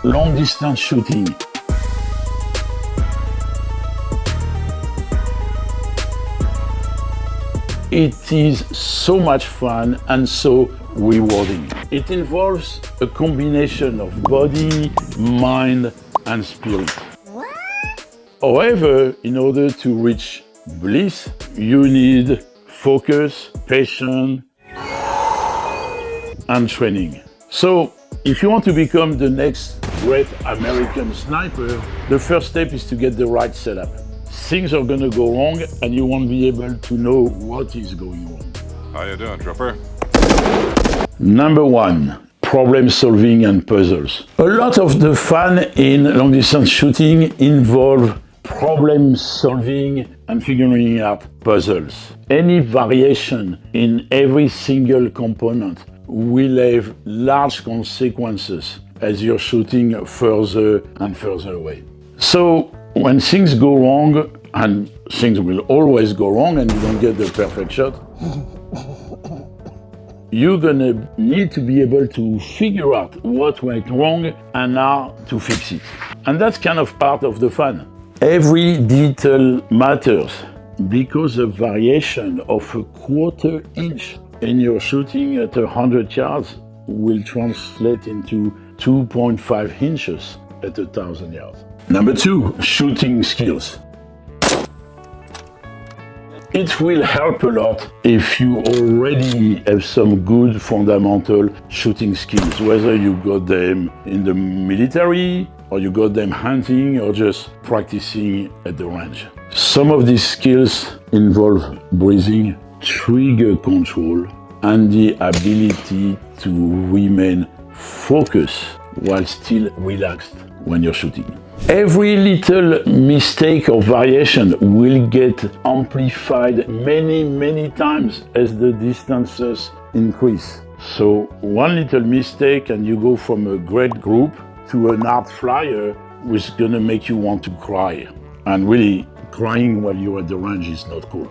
long distance shooting. It is so much fun and so rewarding. It involves a combination of body, mind, and spirit. However, in order to reach bliss, you need focus, patience, and training. So, if you want to become the next great American sniper, the first step is to get the right setup. Things are gonna go wrong and you won't be able to know what is going wrong. How you doing, Trooper? Number one, problem solving and puzzles. A lot of the fun in long distance shooting involve problem solving and figuring out puzzles. Any variation in every single component will have large consequences as you're shooting further and further away. So when things go wrong, and things will always go wrong and you don't get the perfect shot, you're gonna need to be able to figure out what went wrong and how to fix it. And that's kind of part of the fun. Every detail matters because a variation of a quarter inch in your shooting at 100 yards will translate into 2.5 inches at 1,000 yards. Number two, shooting skills. It will help a lot if you already have some good fundamental shooting skills, whether you got them in the military or you got them hunting or just practicing at the range. Some of these skills involve breathing, trigger control, and the ability to remain focused while still relaxed when you're shooting. Every little mistake or variation will get amplified many times as the distances increase. So one little mistake and you go from a great group to an art flyer, which is gonna make you want to cry. And really, crying while you're at the range is not cool.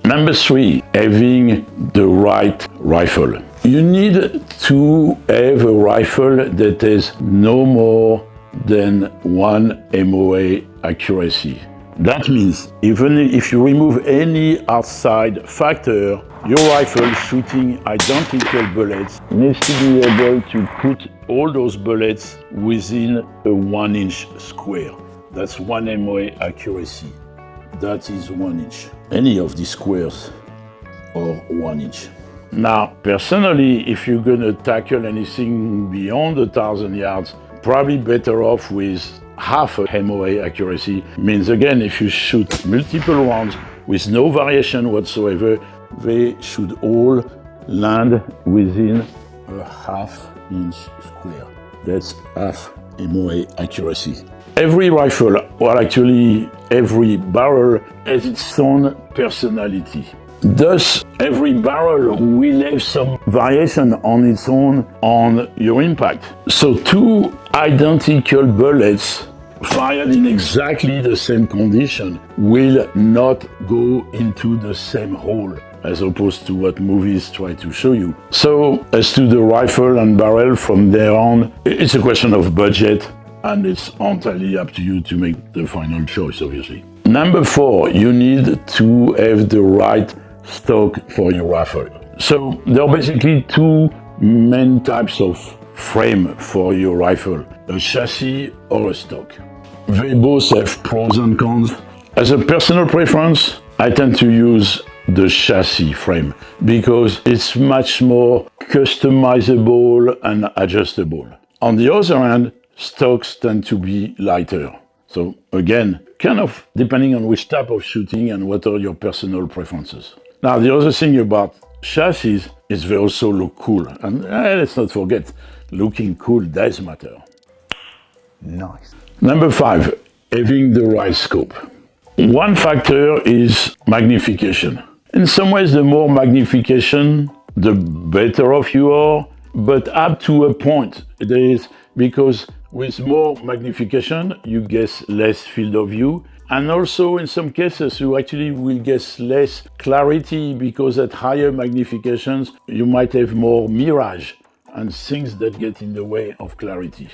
Number three, having the right rifle. You need to have a rifle that has no more than 1 MOA accuracy. That means even if you remove any outside factor, your rifle shooting identical bullets needs to be able to put all those bullets within a 1-inch square. That's 1 MOA accuracy. That is 1 inch. Any of these squares are 1 inch. Now, personally, if you're gonna tackle anything beyond 1,000 yards, probably better off with half a MOA accuracy. Means again, if you shoot multiple rounds with no variation whatsoever, they should all land within a 1/2 inch square. That's half MOA accuracy. Every rifle, well actually every barrel, has its own personality. Thus, every barrel will have some variation on its own on your impact. So two identical bullets fired in exactly the same condition will not go into the same hole, as opposed to what movies try to show you. So, as to the rifle and barrel from there on, it's a question of budget, and it's entirely up to you to make the final choice, obviously. Number four, you need to have the right stock for your rifle. So there are basically two main types of frame for your rifle, a chassis or a stock. They both have pros and cons. As a personal preference, I tend to use the chassis frame because it's much more customizable and adjustable. On the other hand, stocks tend to be lighter. So again, kind of depending on which type of shooting and what are your personal preferences. Now, the other thing about chassis is they also look cool. And let's not forget, looking cool does matter. Nice. Number five, having the right scope. One factor is magnification. In some ways, the more magnification, the better off you are, but up to a point. There is, because with more magnification, you get less field of view. And also, in some cases, you actually will get less clarity because at higher magnifications, you might have more mirage. and things that get in the way of clarity.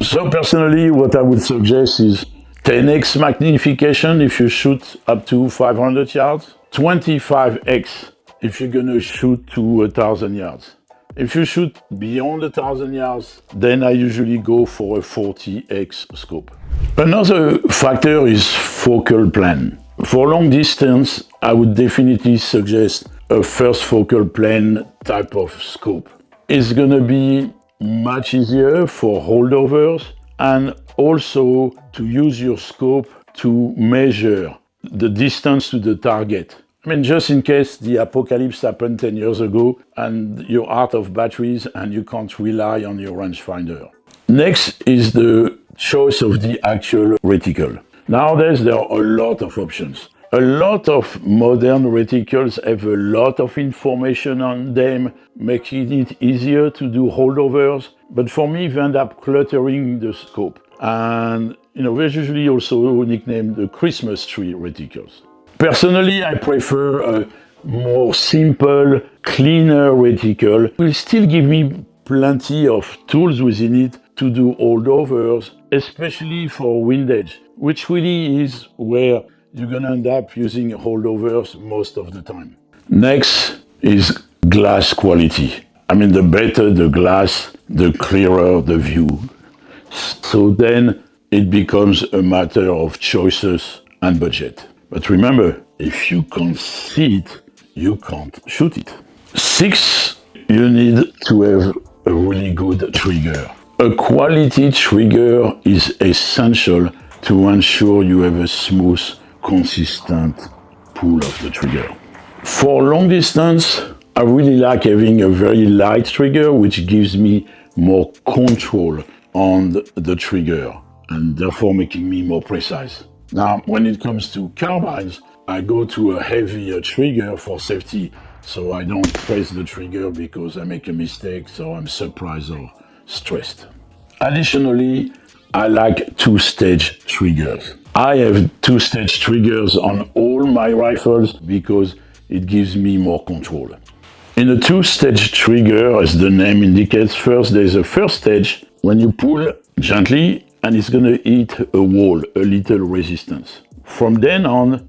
So personally, what I would suggest is 10x magnification if you shoot up to 500 yards, 25x if you're gonna shoot to 1,000 yards. If you shoot beyond 1,000 yards, then I usually go for a 40x scope. Another factor is focal plane. For long distance, I would definitely suggest a first focal plane type of scope. It's gonna be much easier for holdovers and also to use your scope to measure the distance to the target. I mean, just in case the apocalypse happened 10 years ago and you're out of batteries and you can't rely on your rangefinder. Next is the choice of the actual reticle. Nowadays, there are a lot of options. A lot of modern reticles have a lot of information on them, making it easier to do holdovers. But for me, they end up cluttering the scope. And, there's usually also nicknamed the Christmas tree reticles. Personally, I prefer a more simple, cleaner reticle. It will still give me plenty of tools within it to do holdovers, especially for windage, which really is where you're gonna end up using holdovers most of the time. Next is glass quality. I mean, the better the glass, the clearer the view. So then it becomes a matter of choices and budget. But remember, if you can't see it, you can't shoot it. 6, you need to have a really good trigger. A quality trigger is essential to ensure you have a smooth, consistent pull of the trigger. For long distance, I really like having a very light trigger, which gives me more control on the trigger and therefore making me more precise. Now, when it comes to carbines, I go to a heavier trigger for safety, so I don't press the trigger because I make a mistake, so I'm surprised or stressed. Additionally, I like two-stage triggers. I have two-stage triggers on all my rifles because it gives me more control. In a two-stage trigger, as the name indicates, first there's a first stage when you pull gently and it's going to hit a wall, a little resistance. From then on,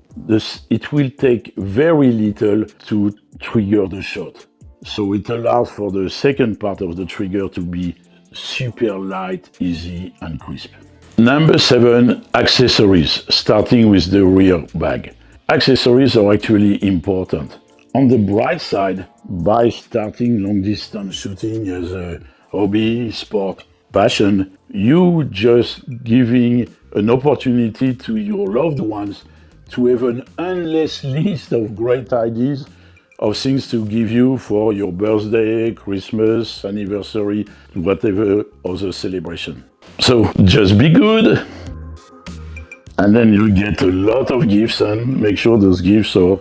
it will take very little to trigger the shot. So it allows for the second part of the trigger to be super light, easy, and crisp. Number 7, accessories, starting with the rear bag. Accessories are actually important. On the bright side, by starting long-distance shooting as a hobby, sport, passion, you just giving an opportunity to your loved ones to have an endless list of great ideas of things to give you for your birthday, Christmas, anniversary, whatever other celebration. So just be good, and then you'll get a lot of gifts, and make sure those gifts are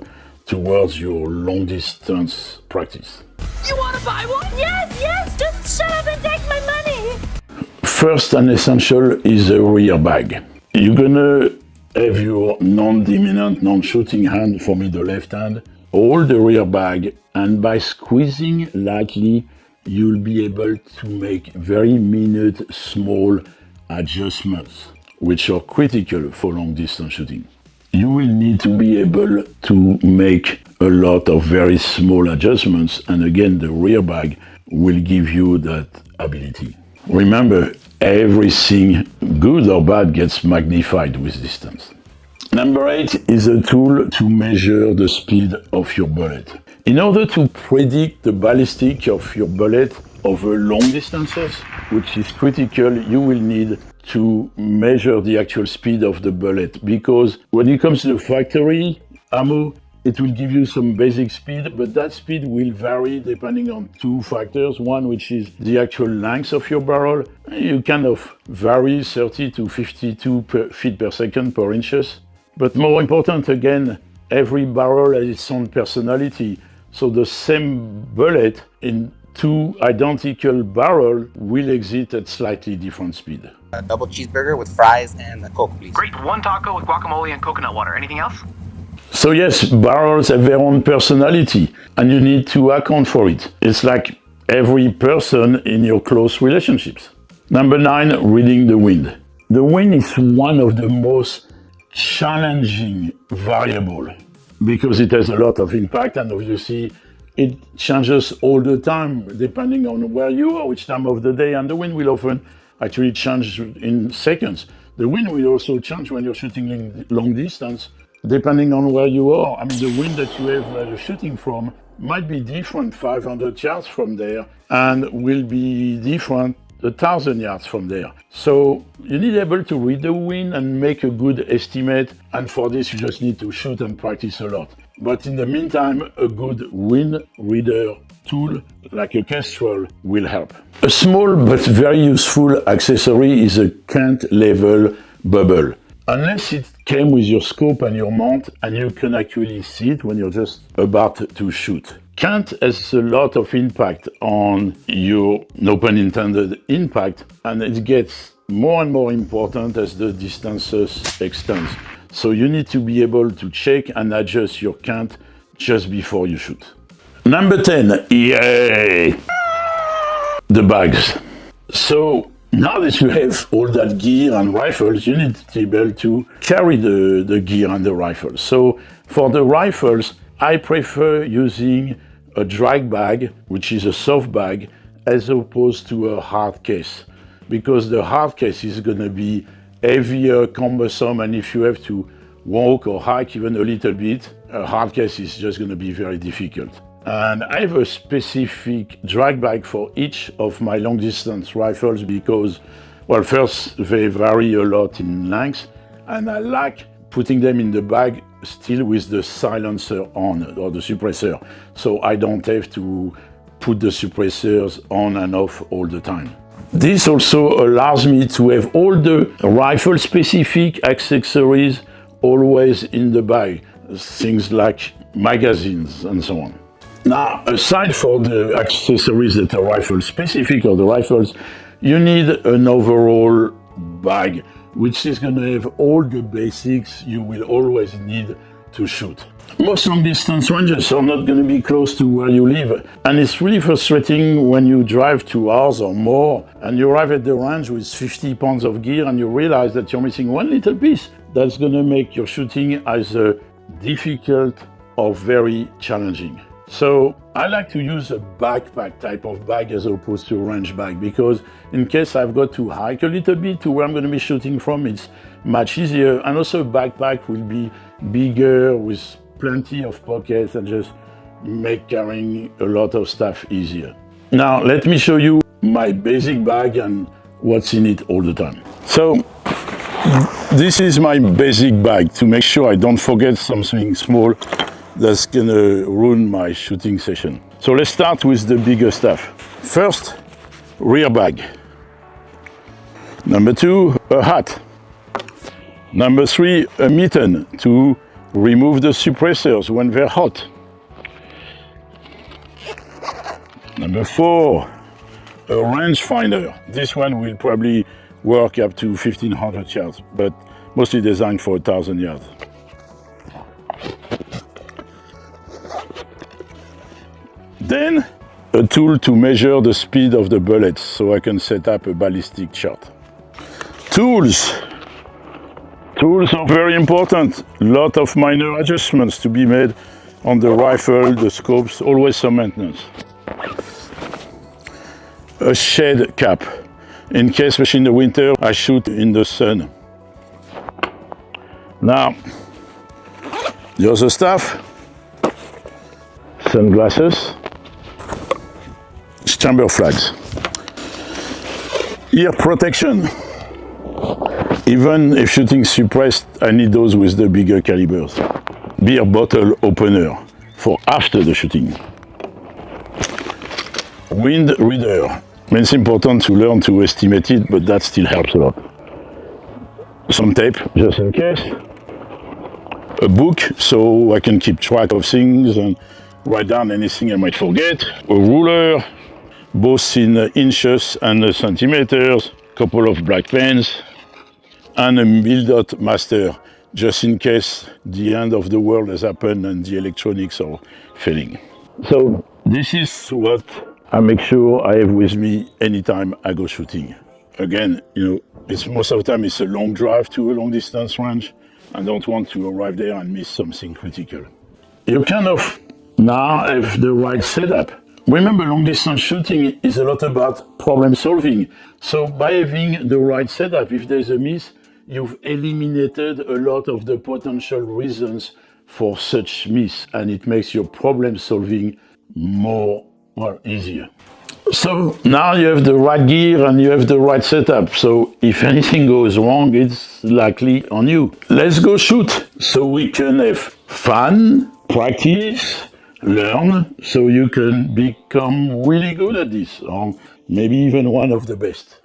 towards your long distance practice. You want to buy one? Yes, just shut up and take my money. First and essential is a rear bag. You're gonna have your non-dominant, non-shooting hand, for me the left hand, hold the rear bag, and by squeezing lightly, you'll be able to make very minute, small adjustments, which are critical for long distance shooting. You will need to be able to make a lot of very small adjustments, and again, the rear bag will give you that ability. Remember, everything good or bad gets magnified with distance. Number 8 is a tool to measure the speed of your bullet. In order to predict the ballistic of your bullet over long distances, which is critical, you will need to measure the actual speed of the bullet, because when it comes to the factory ammo, it will give you some basic speed, but that speed will vary depending on 2 factors. One, which is the actual length of your barrel. You kind of vary 30 to 52 feet per second per inches. But more important, again, every barrel has its own personality. So the same bullet in 2 identical barrels will exit at slightly different speed. A double cheeseburger with fries and a Coke, please. Great. 1 taco with guacamole and coconut water. Anything else? So yes, barrels have their own personality, and you need to account for it. It's like every person in your close relationships. Number 9, reading the wind. The wind is one of the most challenging variable because it has a lot of impact, and obviously it changes all the time depending on where you are, which time of the day, and the wind will often actually change in seconds. The wind will also change when you're shooting in long distance, depending on where you are. I mean, the wind that you have where you're shooting from might be different 500 yards from there and will be different 1,000 yards from there. So you need to be able to read the wind and make a good estimate, and for this you just need to shoot and practice a lot. But in the meantime, a good wind reader tool like a Kestrel will help. A small but very useful accessory is a cant level bubble. Unless it came with your scope and your mount and you can actually see it when you're just about to shoot. Cant has a lot of impact on your, no pun intended, impact, and it gets more and more important as the distances extend. So you need to be able to check and adjust your cant just before you shoot. Number 10, yay! The bags. So now that you have all that gear and rifles, you need to be able to carry the gear and the rifles. So for the rifles, I prefer using a drag bag, which is a soft bag, as opposed to a hard case, because the hard case is going to be heavier, cumbersome, and if you have to walk or hike even a little bit, a hard case is just going to be very difficult. And I have a specific drag bag for each of my long distance rifles because, well, first, they vary a lot in length, and I like putting them in the bag still with the silencer on, or the suppressor, so I don't have to put the suppressors on and off all the time. This also allows me to have all the rifle specific accessories always in the bag, things like magazines and so on. Now, aside for the accessories that are rifle specific or the rifles, you need an overall bag, which is going to have all the basics you will always need to shoot. Most long distance ranges are not going to be close to where you live, and it's really frustrating when you drive 2 hours or more and you arrive at the range with 50 pounds of gear and you realize that you're missing one little piece. That's going to make your shooting either difficult or very challenging. So I like to use a backpack type of bag as opposed to a range bag, because in case I've got to hike a little bit to where I'm going to be shooting from, it's much easier. And also a backpack will be bigger with plenty of pockets and just make carrying a lot of stuff easier. Now let me show you my basic bag and what's in it all the time. So this is my basic bag to make sure I don't forget something small that's gonna ruin my shooting session. So let's start with the bigger stuff. First, rear bag. Number 2, a hat. Number 3, a mitten to remove the suppressors when they're hot. Number 4, a rangefinder. This one will probably work up to 1,500 yards, but mostly designed for 1,000 yards. Then, a tool to measure the speed of the bullets so I can set up a ballistic chart. Tools. Tools are very important. A lot of minor adjustments to be made on the rifle, the scopes, always some maintenance. A shade cap, in case, especially in the winter, I shoot in the sun. Now, the other stuff, sunglasses, chamber flags, ear protection. Even if shooting suppressed, I need those with the bigger calibers. Beer bottle opener for after the shooting. Wind reader. I mean, it's important to learn to estimate it, but that still helps a lot. Some tape, just in case. A book, so I can keep track of things and write down anything I might forget. A ruler, both in inches and centimeters. Couple of black pens. And a mil-dot master, just in case the end of the world has happened and the electronics are failing. So this is what I make sure I have with me anytime I go shooting. Again, it's most of the time it's a long drive to a long distance range. I don't want to arrive there and miss something critical. You kind of now have the right setup. Remember, long distance shooting is a lot about problem solving. So by having the right setup, if there's a miss, you've eliminated a lot of the potential reasons for such miss, and it makes your problem solving more easier. So now you have the right gear and you have the right setup. So if anything goes wrong, it's likely on you. Let's go shoot so we can have fun, practice, learn, so you can become really good at this, or maybe even one of the best.